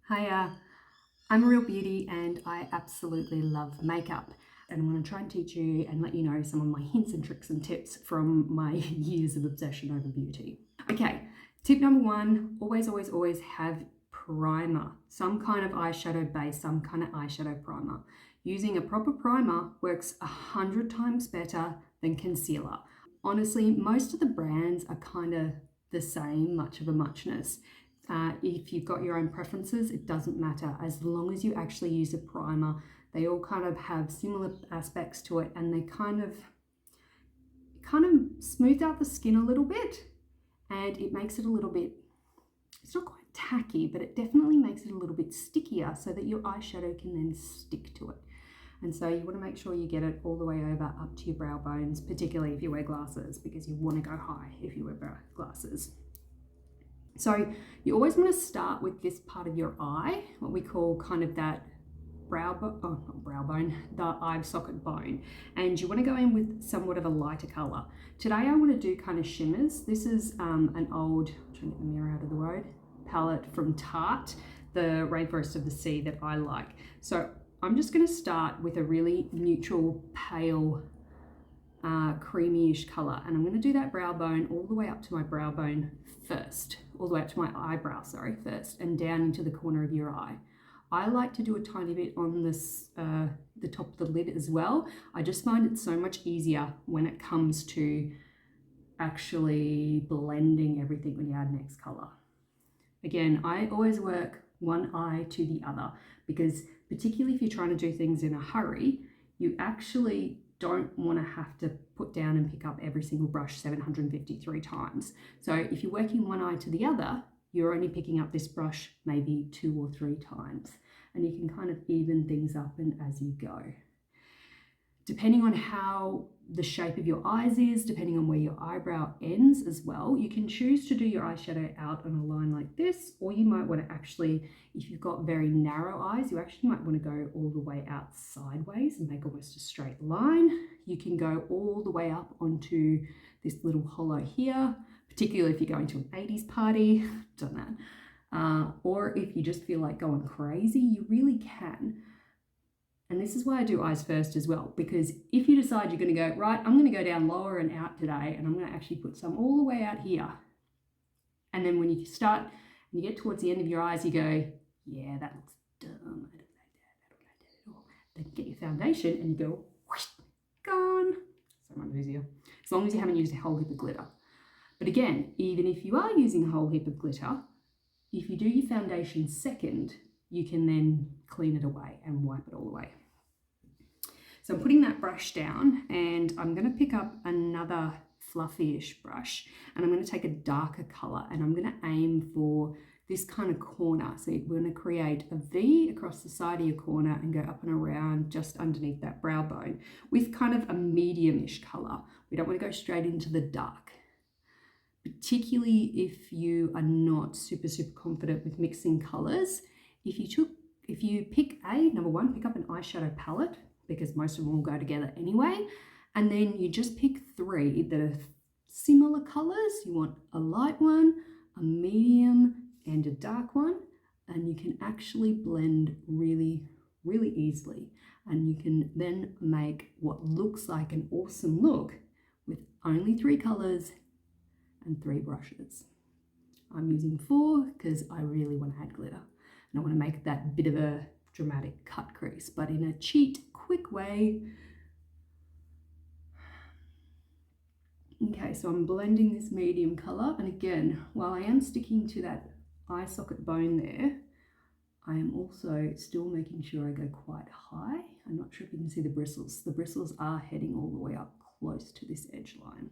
Hiya, I'm a real beauty and I absolutely love makeup. And I'm going to try and teach you and let you know some of my hints and tricks and tips from my years of obsession over beauty. Okay, tip number one, always have primer. Some kind of eyeshadow base, some kind of eyeshadow primer. Using a proper primer works 100 times better than concealer. Honestly, most of the brands are kind of the same, much of a muchness. If you've got your own preferences, it doesn't matter. As long as you actually use a primer, they all kind of have similar aspects to it, and they kind of smooth out the skin a little bit, and it makes it a little bit, it's not quite tacky, but it definitely makes it a little bit stickier so that your eyeshadow can then stick to it. And so you want to make sure you get it all the way over up to your brow bones, particularly if you wear glasses, because you want to go high if you wear glasses. So you always want to start with this part of your eye, what we call kind of that the eye socket bone. And you want to go in with somewhat of a lighter color. Today I want to do kind of shimmers. This is an old, I'm trying to get the mirror out of the road, palette from Tarte, the Rainforest of the Sea that I like. So I'm just going to start with a really neutral, pale, creamy-ish color, and I'm going to do that brow bone all the way up to my brow bone first, all the way up to my eyebrow, sorry, first, and down into the corner of your eye. I like to do a tiny bit on this, the top of the lid as well. I just find it so much easier when it comes to actually blending everything when you add next color. Again, I always work one eye to the other because particularly if you're trying to do things in a hurry, you actually don't want to have to put down and pick up every single brush 753 times. So if you're working one eye to the other, you're only picking up this brush maybe 2 or 3 times, and you can kind of even things up and as you go. Depending on how the shape of your eyes is, depending on where your eyebrow ends as well, you can choose to do your eyeshadow out on a line like this, or you might want to actually, if you've got very narrow eyes, you actually might want to go all the way out sideways and make almost a straight line. You can go all the way up onto this little hollow here, particularly if you're going to an 80s party, done that. Or if you just feel like going crazy, you really can. And this is why I do eyes first as well, because if you decide you're going to go, right, I'm going to go down lower and out today, and I'm going to actually put some all the way out here. And then when you start and you get towards the end of your eyes, you go, yeah, that looks dumb. I don't like that. I don't like that at all. Then you get your foundation and you go, whoosh, gone. So much easier. As long as you haven't used a whole heap of glitter. But again, even if you are using a whole heap of glitter, if you do your foundation second, you can then clean it away and wipe it all away. So I'm putting that brush down and I'm going to pick up another fluffy-ish brush and I'm going to take a darker color and I'm going to aim for this kind of corner. So we're going to create a V across the side of your corner and go up and around just underneath that brow bone with kind of a medium-ish color. We don't want to go straight into the dark, particularly if you are not super confident with mixing colors. If you pick number one, pick up an eyeshadow palette, because most of them will go together anyway. And then you just pick 3 that are similar colors. You want a light one, a medium, and a dark one. And you can actually blend really easily. And you can then make what looks like an awesome look with only 3 colors and 3 brushes. I'm using 4 because I really want to add glitter. And I want to make that bit of a dramatic cut crease, but in a cheat, quick way. Okay, so I'm blending this medium color. And again, while I am sticking to that eye socket bone there, I am also still making sure I go quite high. I'm not sure if you can see the bristles. The bristles are heading all the way up close to this edge line.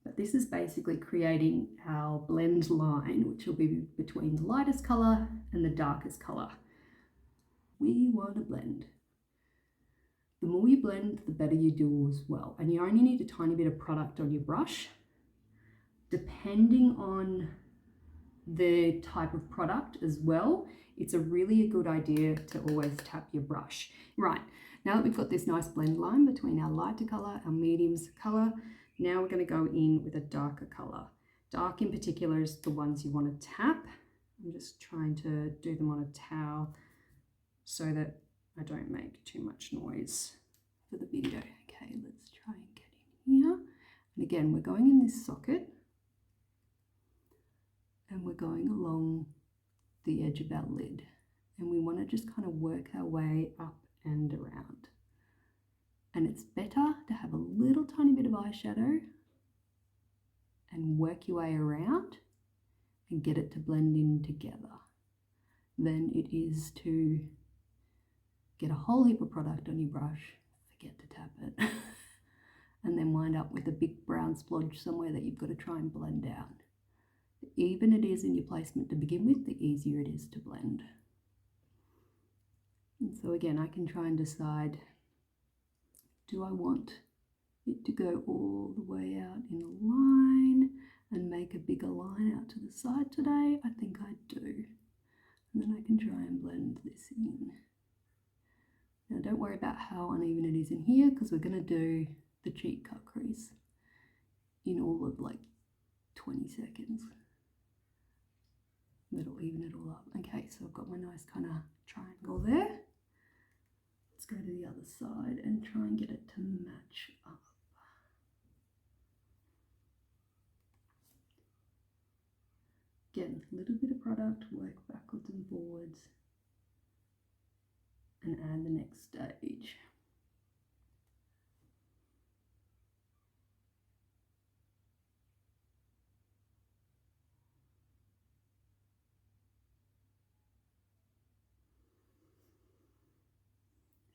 But this is basically creating our blend line, which will be between the lightest color and the darkest color. We want to blend. The more you blend, the better you do as well. And you only need a tiny bit of product on your brush. Depending on the type of product as well, it's a really good idea to always tap your brush. Right, now that we've got this nice blend line between our lighter color, our mediums color, now we're going to go in with a darker color. Dark in particular is the ones you want to tap. I'm just trying to do them on a towel so that I don't make too much noise for the video. Okay, let's try and get in here. And again, we're going in this socket and we're going along the edge of our lid. And we want to just kind of work our way up and around. And it's better to have a little tiny bit of eyeshadow and work your way around and get it to blend in together than it is to get a whole heap of product on your brush, forget to tap it, and then wind up with a big brown splodge somewhere that you've got to try and blend out. The even it is in your placement to begin with, the easier it is to blend. And so again, I can try and decide, do I want it to go all the way out in a line and make a bigger line out to the side today? I think I do. And then I can try and blend this in. Now don't worry about how uneven it is in here, because we're going to do the cheek cut crease in all of like 20 seconds. That'll even it all up. Okay, so I've got my nice kind of triangle there. Let's go to the other side and try and get it to match up. Again, a little bit of product, work backwards and forwards, and add the next stage.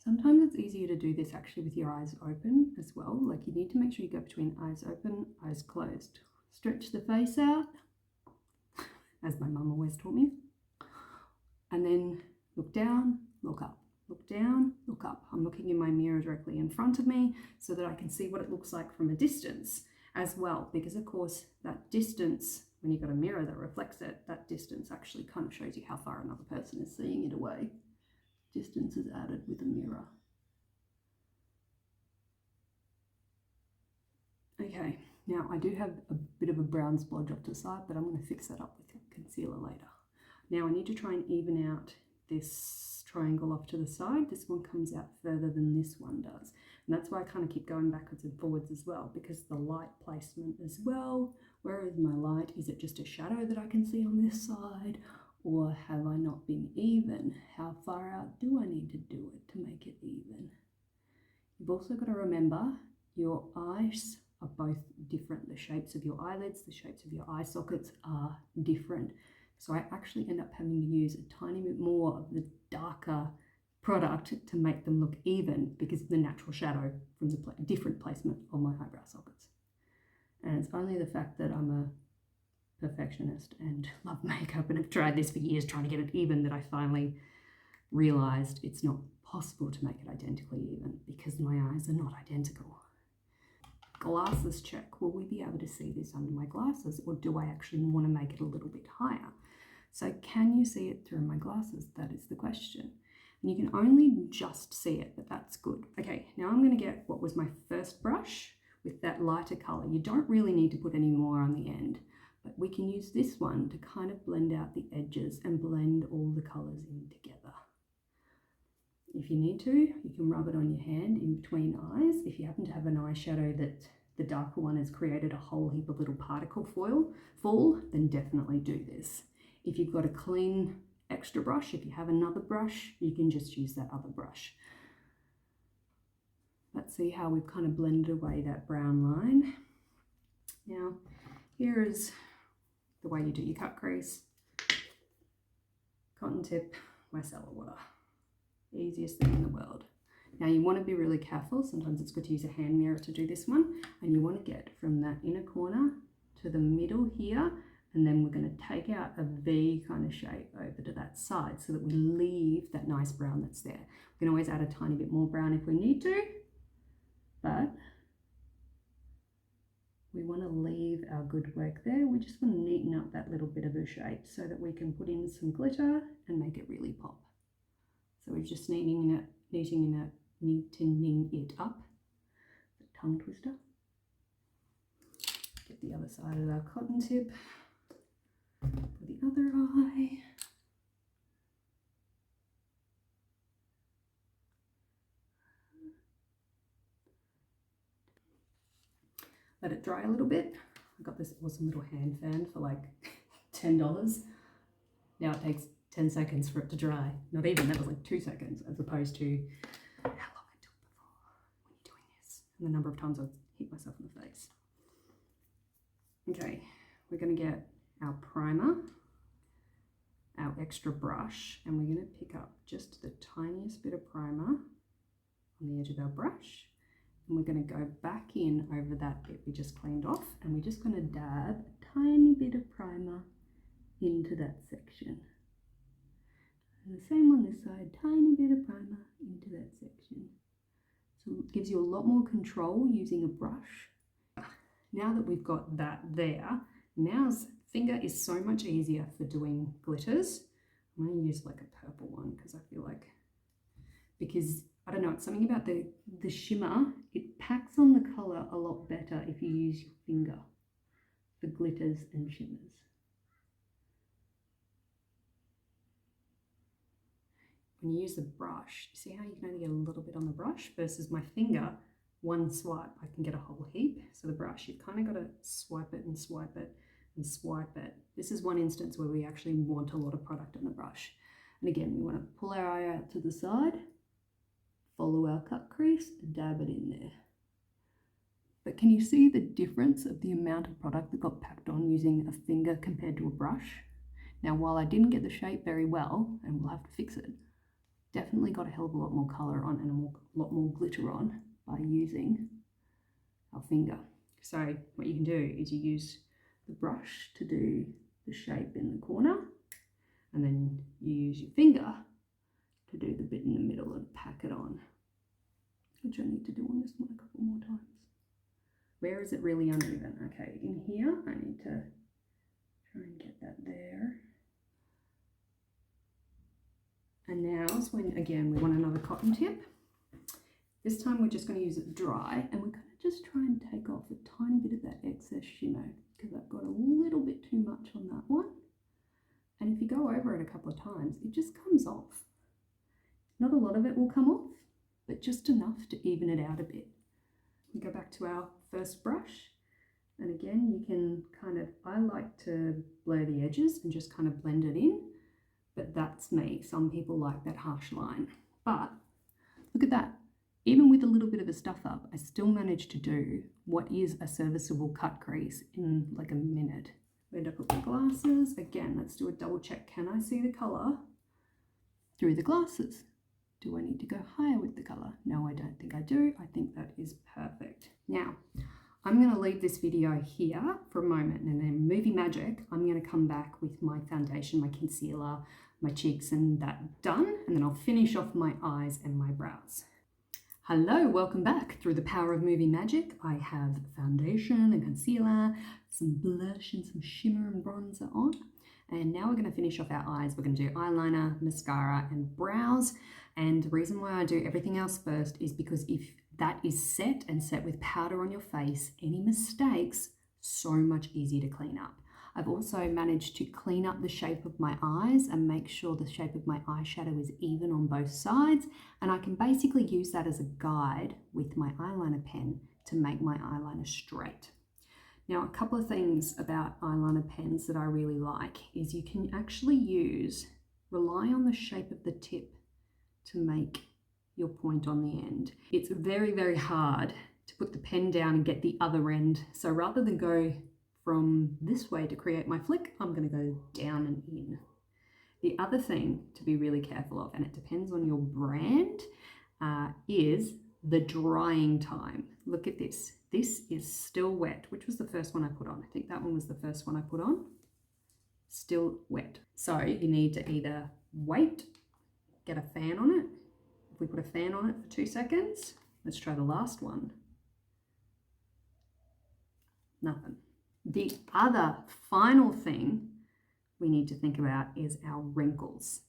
Sometimes it's easier to do this actually with your eyes open as well. Like you need to make sure you go between eyes open, eyes closed. Stretch the face out, as my mum always taught me. And then look down, look up, look down, look up. I'm looking in my mirror directly in front of me so that I can see what it looks like from a distance as well. Because of course that distance, when you've got a mirror that reflects it, that distance actually kind of shows you how far another person is seeing it away. Distance is added with a mirror. Okay, now I do have a bit of a brown splodge off to the side, but I'm going to fix that up with concealer later. Now I need to try and even out this triangle off to the side. This one comes out further than this one does. And that's why I kind of keep going backwards and forwards as well, because the light placement as well. Where is my light? Is it just a shadow that I can see on this side? Or have I not been even? How far out do I need to do it to make it even? You've also got to remember your eyes are both different. The shapes of your eyelids, the shapes of your eye sockets are different. So I actually end up having to use a tiny bit more of the darker product to make them look even, because of the natural shadow from the different placement of my eyebrow sockets. And it's only the fact that I'm a perfectionist and love makeup and have tried this for years trying to get it even that I finally realized it's not possible to make it identically even, because my eyes are not identical. Glasses check. Will we be able to see this under my glasses, or do I actually want to make it a little bit higher? So can you see it through my glasses? That is the question. And you can only just see it, but that's good. Okay, now I'm going to get what was my first brush with that lighter color. You don't really need to put any more on the end, but we can use this one to kind of blend out the edges and blend all the colors in together. If you need to, you can rub it on your hand in between eyes. If you happen to have an eyeshadow that the darker one has created a whole heap of little particle fall, then definitely do this. If you've got a clean extra brush, if you have another brush, you can just use that other brush. Let's see how we've kind of blended away that brown line. Now, here is the way you do your cut crease. Cotton tip, micellar water. Easiest thing in the world. Now you want to be really careful. Sometimes it's good to use a hand mirror to do this one. And you want to get from that inner corner to the middle here. And then we're going to take out a V kind of shape over to that side so that we leave that nice brown that's there. We can always add a tiny bit more brown if we need to, but we want to leave our good work there. We just want to neaten up that little bit of a shape so that we can put in some glitter and make it really pop. So we're just neatening it up, the tongue twister. Get the other side of our cotton tip for the the other eye. Let it dry a little bit. I got this awesome little hand fan for like $10. Now it takes 10 seconds for it to dry. Not even, that was like 2 seconds, as opposed to how long it took before when you're doing this. And the number of times I've hit myself in the face. Okay, we're gonna get our primer, our extra brush, and we're gonna pick up just the tiniest bit of primer on the edge of our brush. And we're going to go back in over that bit we just cleaned off, and we're just going to dab a tiny bit of primer into that section. And the same on this side, tiny bit of primer into that section. So it gives you a lot more control using a brush. Now that we've got that there, now's finger is so much easier for doing glitters. I'm going to use like a purple one because I feel like, because I don't know, it's something about the shimmer. It packs on the colour a lot better if you use your finger for glitters and shimmers. When you use the brush, see how you can only get a little bit on the brush versus my finger, one swipe, I can get a whole heap. So the brush, you've kind of got to swipe it and swipe it and swipe it. This is one instance where we actually want a lot of product on the brush. And again, we want to pull our eye out to the side, follow our cut crease and dab it in there. But can you see the difference of the amount of product that got packed on using a finger compared to a brush? Now, while I didn't get the shape very well, and we'll have to fix it, definitely got a hell of a lot more colour on and a lot more glitter on by using our finger. So what you can do is you use the brush to do the shape in the corner, and then you use your finger to do the bit in the middle and pack it on, which I need to do on this one a couple more times. Where is it really uneven? Okay, in here I need to try and get that there. And now is when, again, we want another cotton tip. This time we're just going to use it dry, and we're going to just try and take off a tiny bit of that excess shimmer because I've got a little bit too much on that one. And if you go over it a couple of times, it just comes off. Not a lot of it will come off, but just enough to even it out a bit. We go back to our first brush, and again, you can kind of, I like to blur the edges and just kind of blend it in, but that's me. Some people like that harsh line. But look at that. Even with a little bit of a stuff up, I still managed to do what is a serviceable cut crease in like a minute. End up with my glasses. Again, let's do a double check. Can I see the colour through the glasses? Do I need to go higher with the colour? No, I don't think I do. I think that is perfect. Now, I'm going to leave this video here for a moment, and then movie magic, I'm going to come back with my foundation, my concealer, my cheeks and that done, and then I'll finish off my eyes and my brows. Hello, welcome back. Through the power of movie magic, I have foundation and concealer, some blush and some shimmer and bronzer on. And now we're going to finish off our eyes. We're going to do eyeliner, mascara and brows. And the reason why I do everything else first is because if that is set and set with powder on your face, any mistakes, so much easier to clean up. I've also managed to clean up the shape of my eyes and make sure the shape of my eyeshadow is even on both sides. And I can basically use that as a guide with my eyeliner pen to make my eyeliner straight. Now, a couple of things about eyeliner pens that I really like is you can actually rely on the shape of the tip to make your point on the end. It's very, very hard to put the pen down and get the other end. So rather than go from this way to create my flick, I'm going to go down and in. The other thing to be really careful of, and it depends on your brand, is the drying time. Look at this. This is still wet, which was the first one I put on. I think that one was the first one I put on. Still wet. So you need to either wait, get a fan on it. If we put a fan on it for 2 seconds, let's try the last one. Nothing. The other final thing we need to think about is our wrinkles.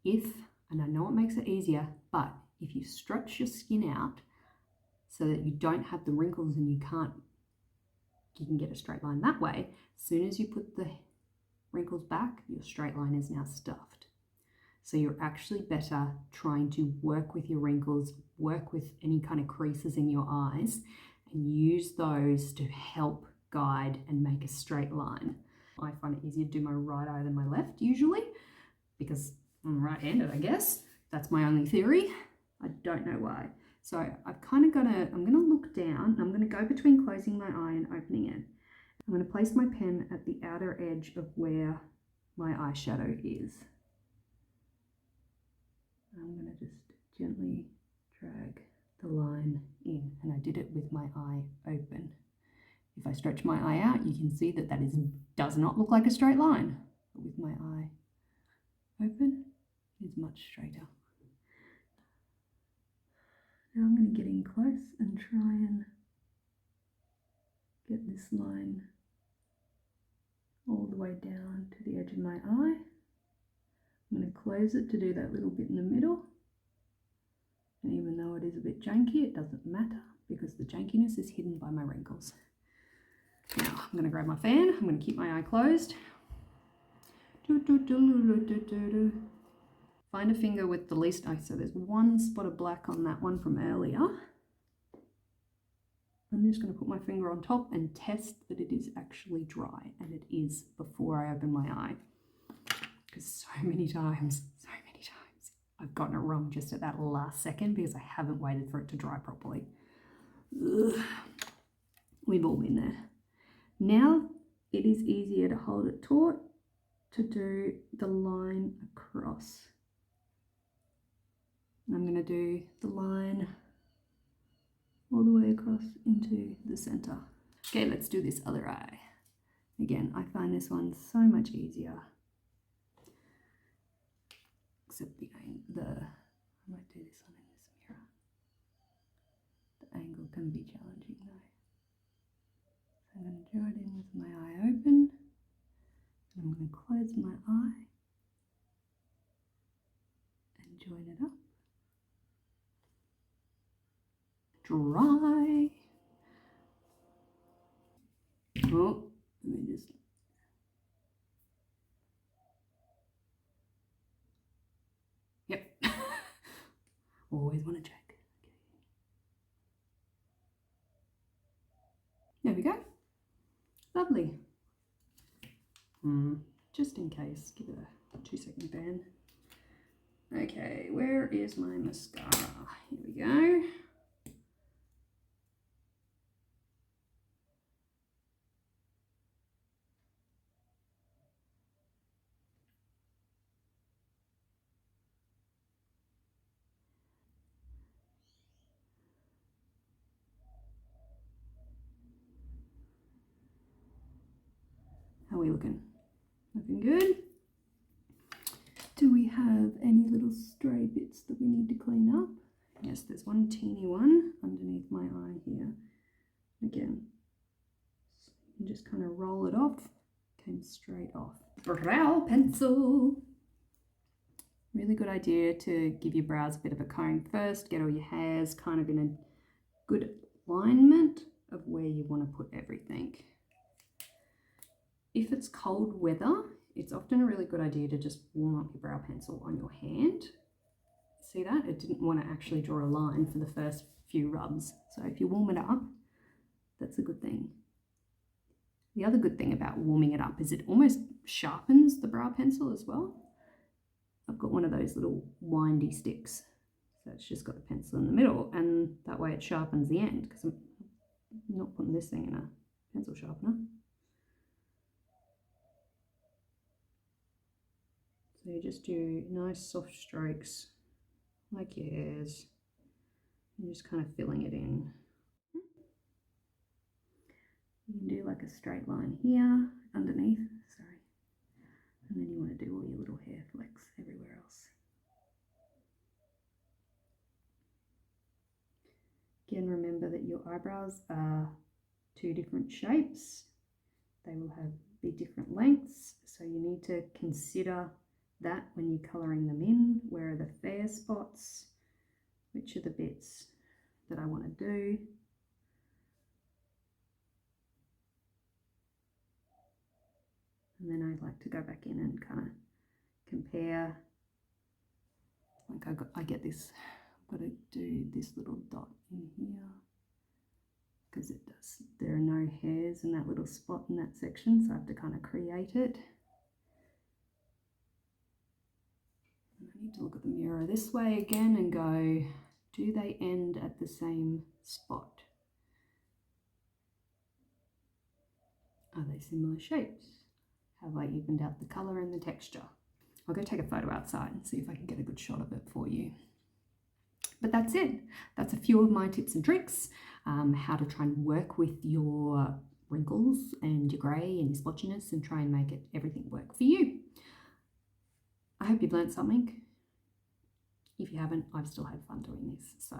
And I know it makes it easier, but if you stretch your skin out so that you don't have the wrinkles and you can get a straight line that way, as soon as you put the wrinkles back, your straight line is now stuffed. So you're actually better trying to work with your wrinkles, work with any kind of creases in your eyes, and use those to help guide and make a straight line. I find it easier to do my right eye than my left usually, because I'm right-handed, I guess. That's my only theory. I don't know why. So I've kind of I'm gonna look down, and I'm gonna go between closing my eye and opening it. I'm gonna place my pen at the outer edge of where my eyeshadow is. I'm gonna just gently drag the line in, and I did it with my eye open. If I stretch my eye out, you can see that does not look like a straight line. But with my eye open, it's much straighter. Now I'm going to get in close and try and get this line all the way down to the edge of my eye. I'm going to close it to do that little bit in the middle. And even though it is a bit janky, it doesn't matter because the jankiness is hidden by my wrinkles. Now I'm going to grab my fan. I'm going to keep my eye closed. Find a finger with the least ice. So there's one spot of black on that one from earlier. I'm just going to put my finger on top and test that it is actually dry, and it is before I open my eye. Because so many times, I've gotten it wrong just at that last second because I haven't waited for it to dry properly. Ugh. We've all been there. Now it is easier to hold it taut to do the line across. I'm going to do the line all the way across into the center. Okay, let's do this other eye. Again, I find this one so much easier. Except I might do this one in this mirror. The angle can be challenging though. So I'm going to draw it in with my eye open. And I'm going to close my eye and join it up. Dry. Oh, let me just. Yep. Always want to check. Okay. There we go. Lovely. Just in case, give it a 2-second ban. Okay, where is my mascara? Here we go. How are we looking? Looking good. Do we have any little stray bits that we need to clean up? Yes, there's one teeny one underneath my eye here. Again, you can just kind of roll it off. Came straight off. Brow pencil. Really good idea to give your brows a bit of a comb first, get all your hairs kind of in a good alignment of where you want to put everything. If it's cold weather, it's often a really good idea to just warm up your brow pencil on your hand. See that? It didn't want to actually draw a line for the first few rubs. So if you warm it up, that's a good thing. The other good thing about warming it up is it almost sharpens the brow pencil as well. I've got one of those little windy sticks. So it's just got the pencil in the middle, and that way it sharpens the end, because I'm not putting this thing in a pencil sharpener. So you just do nice soft strokes like your hairs, and just kind of filling it in. You can do like a straight line here underneath, sorry, and then you want to do all your little hair flecks everywhere else. Again, remember that your eyebrows are 2 different shapes. They will be different lengths, so you need to consider that when you're colouring them in. Where are the fair spots? Which are the bits that I want to do? And then I like to go back in and kind of compare. Like I get this, got to do this little dot in here because it does, there are no hairs in that little spot in that section, so I have to kind of create it. And I need to look at the mirror this way again and go, do they end at the same spot? Are they similar shapes? Have I evened out the colour and the texture? I'll go take a photo outside and see if I can get a good shot of it for you. But that's it. That's a few of my tips and tricks, how to try and work with your wrinkles and your grey and your splotchiness and try and make it everything work for you. I hope you've learned something. If you haven't, I've still had fun doing this. So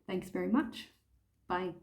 thanks very much. Bye.